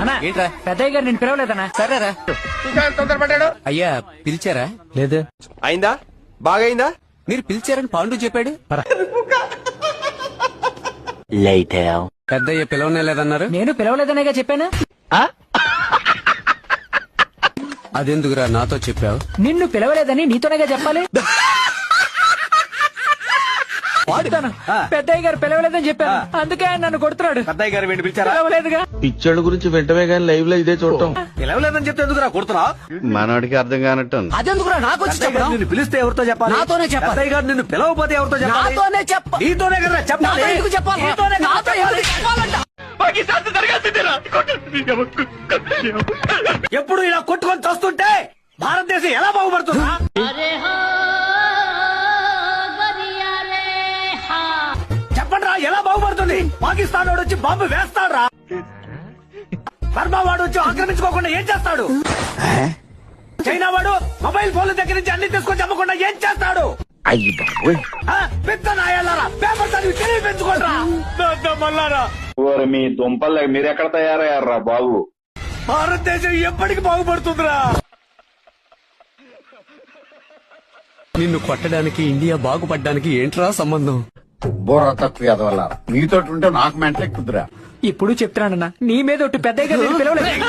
అన్నా ఏంట్రా పెద్దయ్య గారు నేను పిలవలేదన్నా. సరేరా తొందరపడ్డాడు. అయ్యా పిలిచారా? లేదు. అయిందా? బాగైందా? మీరు పిలిచారని పాండు చెప్పాడు. పెద్దయ్య పిలవనే లేదన్నారు. నేను పిలవలేదనేగా చెప్పాను. అదెందుకురా నాతో చెప్పావు? నిన్ను పిలవలేదని నీతోనేగా చెప్పాలి. పెద్దయ్య గారు పిలవలేదని చెప్పాను, అందుకే ఆయన నన్ను కొడుతున్నాడు. పెద్దయ్య గారు వెండి పిలిచారా? పిలవలేదుగా. పిచ్చోళ్ళ గురించి వెంటనే గానీ లైవ్ లో ఇదే చూడటం. పిలవలేదని చెప్తే ఎందుకురా కొడుతున్నా? మనోడికి అర్థం కానట్టు అదెందుకురా నాకు వచ్చి చెప్పడం? నిన్ను పిలిస్తే ఎవరితో చెప్పాలి? నాతోనే చెప్పాలి. పెద్దయ్య గారు నిన్ను పిలవకపోతే ఎవరితో చెప్పాలి? నాతోనే చెప్ప. నీతోనే కదా చెప్పాలి. నాతో ఎందుకు చెప్పాలి? నీతోనే కదా నాతో ఎందుకు చెప్పాలంట? ఎప్పుడు ఇలా కొట్టుకొని చూస్తుంటే భారతదేశం ఎలా బాగుపడుతుందా? చెప్పండి రా, ఎలా బాగుపడుతుంది? పాకిస్తాన్ వాడు వచ్చి బాంబు వేస్తాడు రా. బర్మా వాడు వచ్చి ఆక్రమించుకోకుండా ఏం చేస్తాడు? చైనా వాడు మొబైల్ ఫోన్ల దగ్గర నుంచి అన్ని తీసుకొని అమ్మకుండా ఏం చేస్తాడు? పెద్ద నాయాలారా, పేపర్ చదివి తెలివి పెంచుకోండిరా. మల్లారా మీ దుంపలు మీరెక్కడ తయారయ్యారా బాబు? భారతదేశం ఎప్పటికి బాగుపడుతుందిరా? నిన్ను కొట్టడానికి ఇండియా బాగుపడ్డానికి ఏంట్రా సంబంధం? బుర్ర తక్కువ వల్ల మీతో ఉంటే నాకు మెంటలెక్కుతురా. ఇప్పుడు చెప్తున్నానన్నా, నీ మీద ఒట్టు పెద్దయ్య గారు నేను పిలవలేదు.